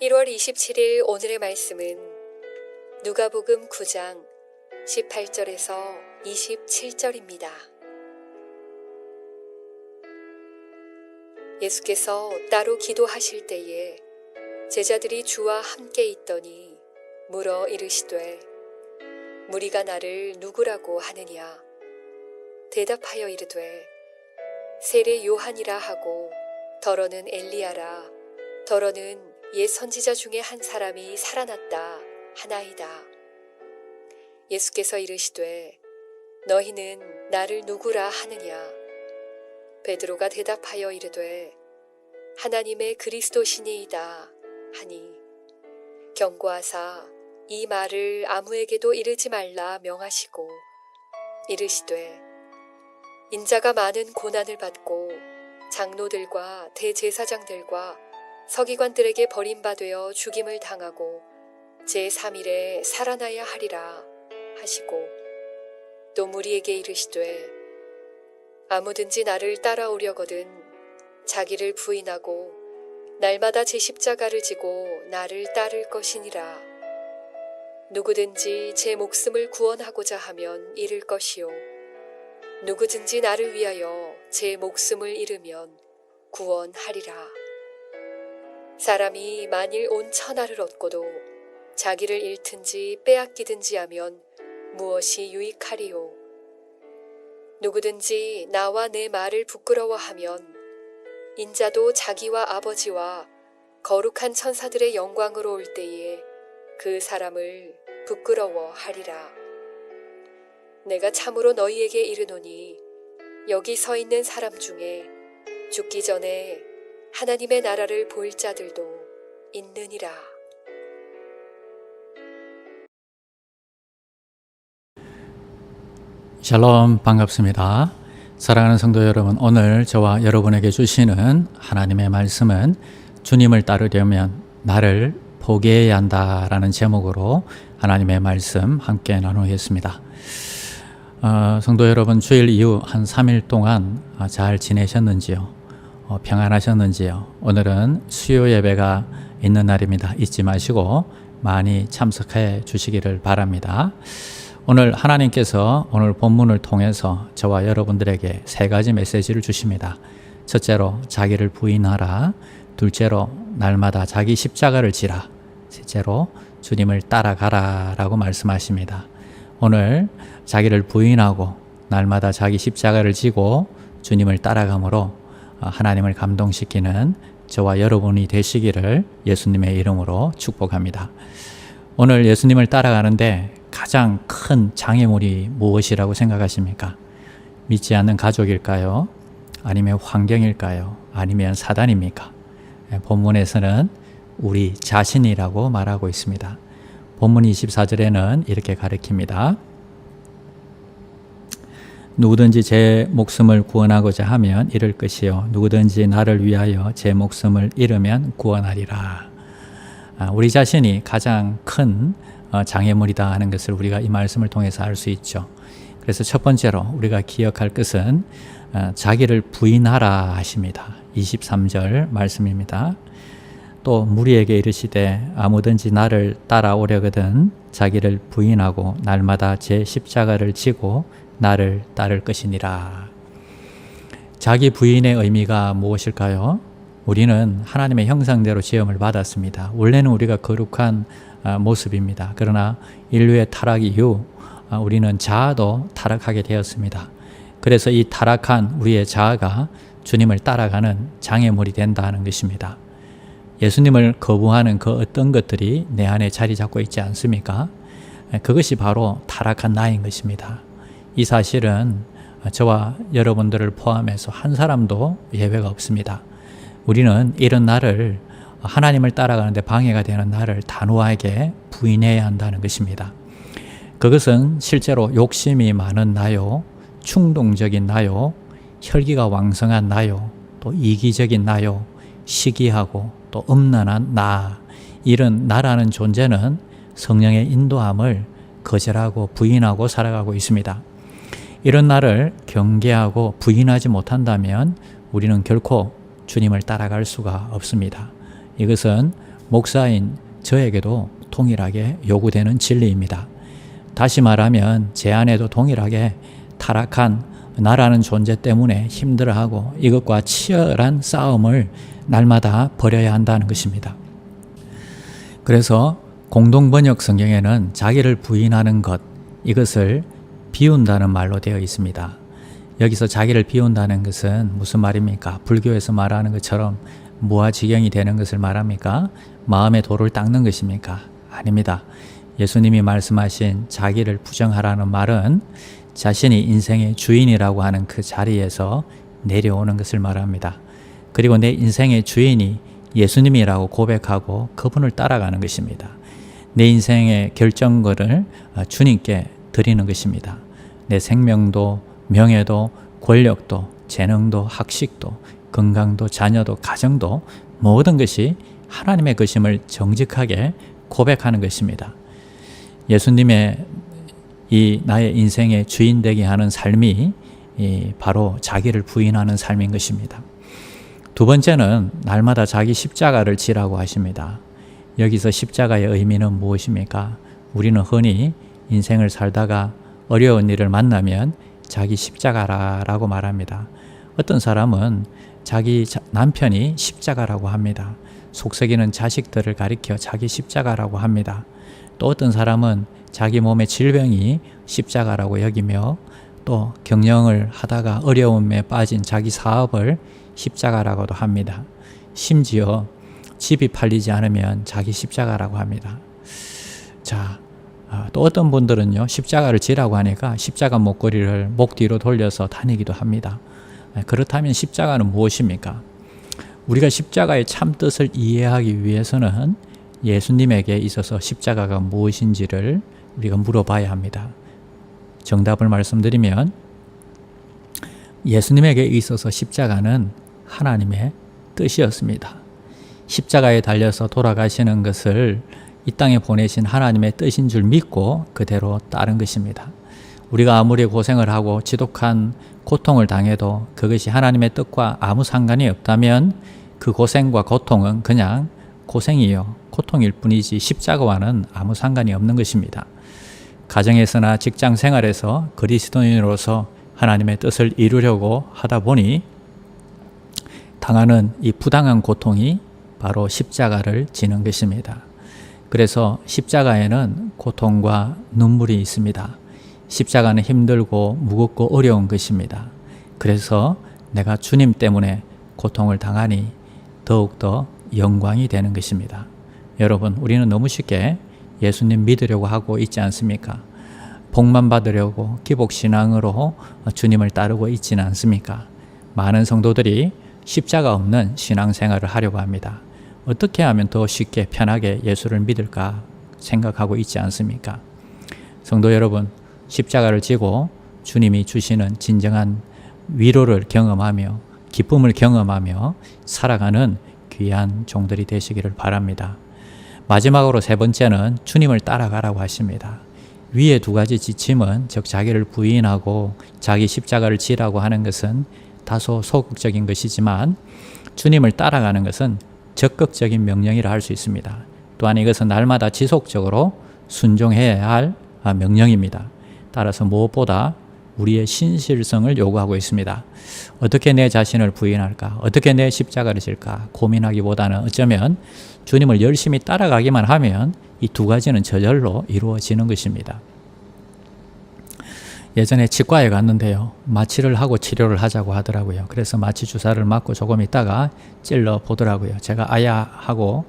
1월 27일 오늘의 말씀은 누가복음 9장 18절에서 27절입니다. 예수께서 따로 기도하실 때에 제자들이 주와 함께 있더니 물어 이르시되 무리가 나를 누구라고 하느냐? 대답하여 이르되 세례 요한이라 하고 더러는 엘리야라 더러는 옛 선지자 중에 한 사람이 살아났다 하나이다. 예수께서 이르시되 너희는 나를 누구라 하느냐? 베드로가 대답하여 이르되 하나님의 그리스도시니이다 하니 경고하사 이 말을 아무에게도 이르지 말라 명하시고 이르시되 인자가 많은 고난을 받고 장로들과 대제사장들과 서기관들에게 버림받아 죽임을 당하고 제3일에 살아나야 하리라 하시고 또 무리에게 이르시되 아무든지 나를 따라오려거든 자기를 부인하고 날마다 제 십자가를 지고 나를 따를 것이니라. 누구든지 제 목숨을 구원하고자 하면 잃을 것이요 누구든지 나를 위하여 제 목숨을 잃으면 구원하리라. 사람이 만일 온 천하를 얻고도 자기를 잃든지 빼앗기든지 하면 무엇이 유익하리요? 누구든지 나와 내 말을 부끄러워하면 인자도 자기와 아버지와 거룩한 천사들의 영광으로 올 때에 그 사람을 부끄러워하리라. 내가 참으로 너희에게 이르노니 여기 서 있는 사람 중에 죽기 전에 하나님의 나라를 볼 자들도 있느니라. 샬롬, 반갑습니다. 사랑하는 성도 여러분, 오늘 저와 여러분에게 주시는 하나님의 말씀은 주님을 따르려면 나를 포기해야 한다라는 제목으로 하나님의 말씀 함께 나누겠습니다. 성도 여러분, 주일 이후 한 3일 동안 잘 지내셨는지요? 평안하셨는지요? 오늘은 수요 예배가 있는 날입니다. 잊지 마시고 많이 참석해 주시기를 바랍니다. 오늘 하나님께서 오늘 본문을 통해서 저와 여러분들에게 세 가지 메시지를 주십니다. 첫째로 자기를 부인하라. 둘째로 날마다 자기 십자가를 지라. 셋째로 주님을 따라가라 라고 말씀하십니다. 오늘 자기를 부인하고 날마다 자기 십자가를 지고 주님을 따라감으로 하나님을 감동시키는 저와 여러분이 되시기를 예수님의 이름으로 축복합니다. 오늘 예수님을 따라가는데 가장 큰 장애물이 무엇이라고 생각하십니까? 믿지 않는 가족일까요? 아니면 환경일까요? 아니면 사단입니까? 본문에서는 우리 자신이라고 말하고 있습니다. 본문 24절에는 이렇게 가르칩니다. 누구든지 제 목숨을 구원하고자 하면 잃을 것이요 누구든지 나를 위하여 제 목숨을 잃으면 구원하리라. 우리 자신이 가장 큰 장애물이다 하는 것을 우리가 이 말씀을 통해서 알 수 있죠. 그래서 첫 번째로 우리가 기억할 것은 자기를 부인하라 하십니다. 23절 말씀입니다. 또 무리에게 이르시되 아무든지 나를 따라오려거든 자기를 부인하고 날마다 제 십자가를 지고 나를 따를 것이니라. 자기 부인의 의미가 무엇일까요? 우리는 하나님의 형상대로 지음을 받았습니다. 원래는 우리가 거룩한 모습입니다. 그러나 인류의 타락 이후 우리는 자아도 타락하게 되었습니다. 그래서 이 타락한 우리의 자아가 주님을 따라가는 장애물이 된다는 것입니다. 예수님을 거부하는 그 어떤 것들이 내 안에 자리 잡고 있지 않습니까? 그것이 바로 타락한 나인 것입니다. 이 사실은 저와 여러분들을 포함해서 한 사람도 예외가 없습니다. 우리는 이런 나를 하나님을 따라가는데 방해가 되는 나를 단호하게 부인해야 한다는 것입니다. 그것은 실제로 욕심이 많은 나요, 충동적인 나요, 혈기가 왕성한 나요, 또 이기적인 나요, 시기하고 또 음란한 나, 이런 나라는 존재는 성령의 인도함을 거절하고 부인하고 살아가고 있습니다. 이런 나를 경계하고 부인하지 못한다면 우리는 결코 주님을 따라갈 수가 없습니다. 이것은 목사인 저에게도 동일하게 요구되는 진리입니다. 다시 말하면 제 안에도 동일하게 타락한 나라는 존재 때문에 힘들어하고 이것과 치열한 싸움을 날마다 벌여야 한다는 것입니다. 그래서 공동번역 성경에는 자기를 부인하는 것, 이것을 비운다는 말로 되어 있습니다. 여기서 자기를 비운다는 것은 무슨 말입니까? 불교에서 말하는 것처럼 무아지경이 되는 것을 말합니까? 마음의 도를 닦는 것입니까? 아닙니다. 예수님이 말씀하신 자기를 부정하라는 말은 자신이 인생의 주인이라고 하는 그 자리에서 내려오는 것을 말합니다. 그리고 내 인생의 주인이 예수님이라고 고백하고 그분을 따라가는 것입니다. 내 인생의 결정권을 주님께 드리는 것입니다. 내 생명도 명예도 권력도 재능도 학식도 건강도 자녀도 가정도 모든 것이 하나님의 것임을 정직하게 고백하는 것입니다. 예수님의 이 나의 인생의 주인 되게 하는 삶이 바로 자기를 부인하는 삶인 것입니다. 두 번째는 날마다 자기 십자가를 지라고 하십니다. 여기서 십자가의 의미는 무엇입니까? 우리는 흔히 인생을 살다가 어려운 일을 만나면 자기 십자가라고 말합니다. 어떤 사람은 자기 남편이 십자가라고 합니다. 속썩이는 자식들을 가리켜 자기 십자가라고 합니다. 또 어떤 사람은 자기 몸의 질병이 십자가라고 여기며 또 경영을 하다가 어려움에 빠진 자기 사업을 십자가라고도 합니다. 심지어 집이 팔리지 않으면 자기 십자가라고 합니다. 자, 또 어떤 분들은요, 십자가를 지라고 하니까 십자가 목걸이를 목 뒤로 돌려서 다니기도 합니다. 그렇다면 십자가는 무엇입니까? 우리가 십자가의 참뜻을 이해하기 위해서는 예수님에게 있어서 십자가가 무엇인지를 우리가 물어봐야 합니다. 정답을 말씀드리면 예수님에게 있어서 십자가는 하나님의 뜻이었습니다. 십자가에 달려서 돌아가시는 것을 이 땅에 보내신 하나님의 뜻인 줄 믿고 그대로 따른 것입니다. 우리가 아무리 고생을 하고 지독한 고통을 당해도 그것이 하나님의 뜻과 아무 상관이 없다면 그 고생과 고통은 그냥 고생이요, 고통일 뿐이지 십자가와는 아무 상관이 없는 것입니다. 가정에서나 직장 생활에서 그리스도인으로서 하나님의 뜻을 이루려고 하다 보니 당하는 이 부당한 고통이 바로 십자가를 지는 것입니다. 그래서 십자가에는 고통과 눈물이 있습니다. 십자가는 힘들고 무겁고 어려운 것입니다. 그래서 내가 주님 때문에 고통을 당하니 더욱더 영광이 되는 것입니다. 여러분, 우리는 너무 쉽게 예수님 믿으려고 하고 있지 않습니까? 복만 받으려고 기복신앙으로 주님을 따르고 있지는 않습니까? 많은 성도들이 십자가 없는 신앙생활을 하려고 합니다. 어떻게 하면 더 쉽게 편하게 예수를 믿을까 생각하고 있지 않습니까? 성도 여러분, 십자가를 지고 주님이 주시는 진정한 위로를 경험하며 기쁨을 경험하며 살아가는 귀한 종들이 되시기를 바랍니다. 마지막으로 세 번째는 주님을 따라가라고 하십니다. 위에 두 가지 지침은 즉 자기를 부인하고 자기 십자가를 지라고 하는 것은 다소 소극적인 것이지만 주님을 따라가는 것은 적극적인 명령이라 할 수 있습니다. 또한 이것은 날마다 지속적으로 순종해야 할 명령입니다. 따라서 무엇보다 우리의 신실성을 요구하고 있습니다. 어떻게 내 자신을 부인할까? 어떻게 내 십자가를 질까? 고민하기보다는 어쩌면 주님을 열심히 따라가기만 하면 이 두 가지는 저절로 이루어지는 것입니다. 예전에 치과에 갔는데요. 마취를 하고 치료를 하자고 하더라고요. 그래서 마취 주사를 맞고 조금 있다가 찔러 보더라고요. 제가 아야 하고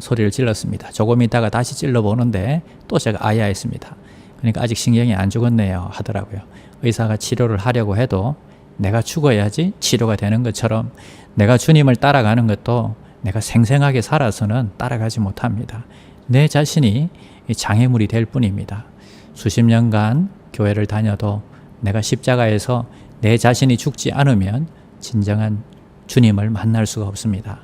소리를 질렀습니다. 조금 있다가 다시 찔러 보는데 또 제가 아야 했습니다. 그러니까 아직 신경이 안 죽었네요 하더라고요. 의사가 치료를 하려고 해도 내가 죽어야지 치료가 되는 것처럼 내가 주님을 따라가는 것도 내가 생생하게 살아서는 따라가지 못합니다. 내 자신이 장애물이 될 뿐입니다. 수십 년간 교회를 다녀도 내가 십자가에서 내 자신이 죽지 않으면 진정한 주님을 만날 수가 없습니다.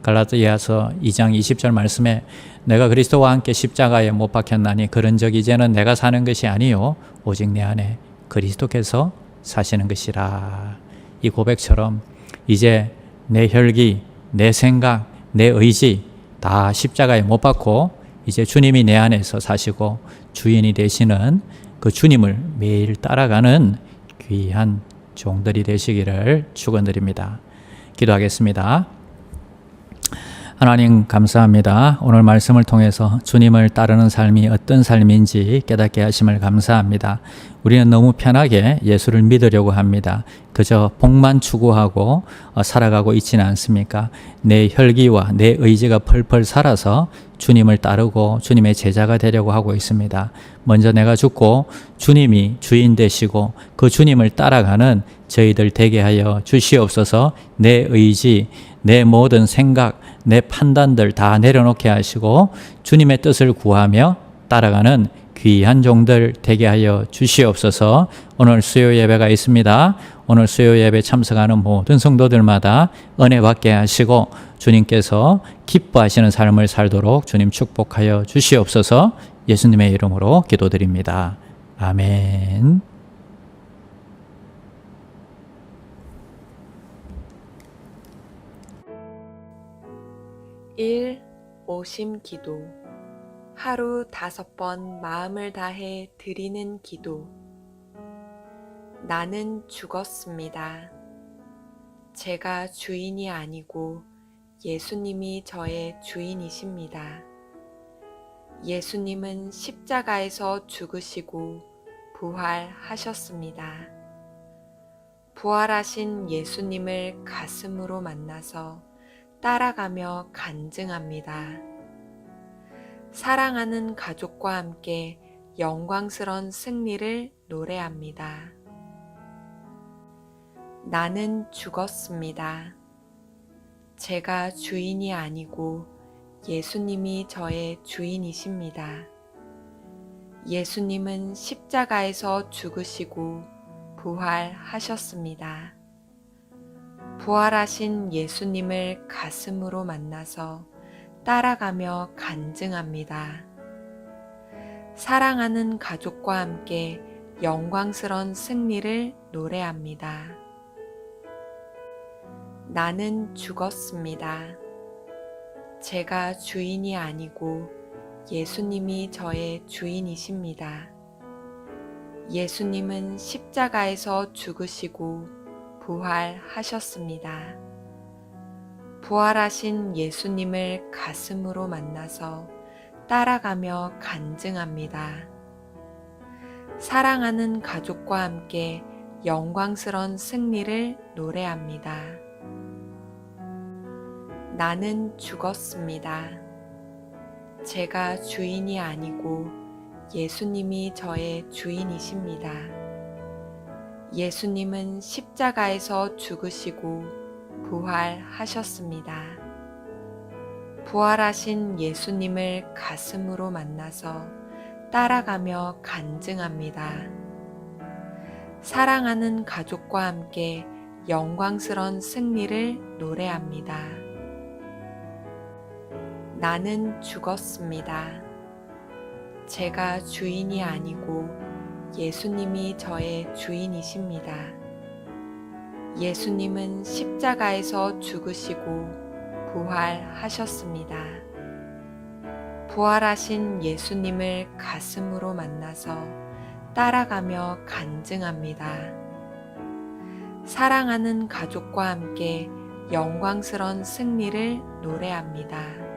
갈라디아서 2장 20절 말씀에 내가 그리스도와 함께 십자가에 못 박혔나니 그런즉 이제는 내가 사는 것이 아니요 오직 내 안에 그리스도께서 사시는 것이라. 이 고백처럼 이제 내 혈기, 내 생각, 내 의지, 다 십자가에 못 박고 이제 주님이 내 안에서 사시고 주인이 되시는 그 주님을 매일 따라가는 귀한 종들이 되시기를 축원드립니다. 기도하겠습니다. 하나님 감사합니다. 오늘 말씀을 통해서 주님을 따르는 삶이 어떤 삶인지 깨닫게 하심을 감사합니다. 우리는 너무 편하게 예수를 믿으려고 합니다. 그저 복만 추구하고 살아가고 있지는 않습니까? 내 혈기와 내 의지가 펄펄 살아서 주님을 따르고 주님의 제자가 되려고 하고 있습니다. 먼저 내가 죽고 주님이 주인 되시고 그 주님을 따라가는 저희들 되게 하여 주시옵소서. 내 의지, 내 모든 생각, 내 판단들 다 내려놓게 하시고 주님의 뜻을 구하며 따라가는 귀한 종들 되게 하여 주시옵소서. 오늘 수요 예배가 있습니다. 오늘 수요 예배 참석하는 모든 성도들마다 은혜 받게 하시고 주님께서 기뻐하시는 삶을 살도록 주님 축복하여 주시옵소서. 예수님의 이름으로 기도드립니다. 아멘. 오심 기도. 하루 5번 마음을 다해 드리는 기도. 나는 죽었습니다. 제가 주인이 아니고 예수님이 저의 주인이십니다. 예수님은 십자가에서 죽으시고 부활하셨습니다. 부활하신 예수님을 가슴으로 만나서 따라가며 간증합니다. 사랑하는 가족과 함께 영광스러운 승리를 노래합니다. 나는 죽었습니다. 제가 주인이 아니고 예수님이 저의 주인이십니다. 예수님은 십자가에서 죽으시고 부활하셨습니다. 부활하신 예수님을 가슴으로 만나서 따라가며 간증합니다. 사랑하는 가족과 함께 영광스러운 승리를 노래합니다. 나는 죽었습니다. 제가 주인이 아니고 예수님이 저의 주인이십니다. 예수님은 십자가에서 죽으시고 부활하셨습니다. 부활하신 예수님을 가슴으로 만나서 따라가며 간증합니다. 사랑하는 가족과 함께 영광스러운 승리를 노래합니다. 나는 죽었습니다. 제가 주인이 아니고 예수님이 저의 주인이십니다. 예수님은 십자가에서 죽으시고 부활하셨습니다. 부활하신 예수님을 가슴으로 만나서 따라가며 간증합니다. 사랑하는 가족과 함께 영광스러운 승리를 노래합니다. 나는 죽었습니다. 제가 주인이 아니고 예수님이 저의 주인이십니다. 예수님은 십자가에서 죽으시고 부활하셨습니다. 부활하신 예수님을 가슴으로 만나서 따라가며 간증합니다. 사랑하는 가족과 함께 영광스러운 승리를 노래합니다.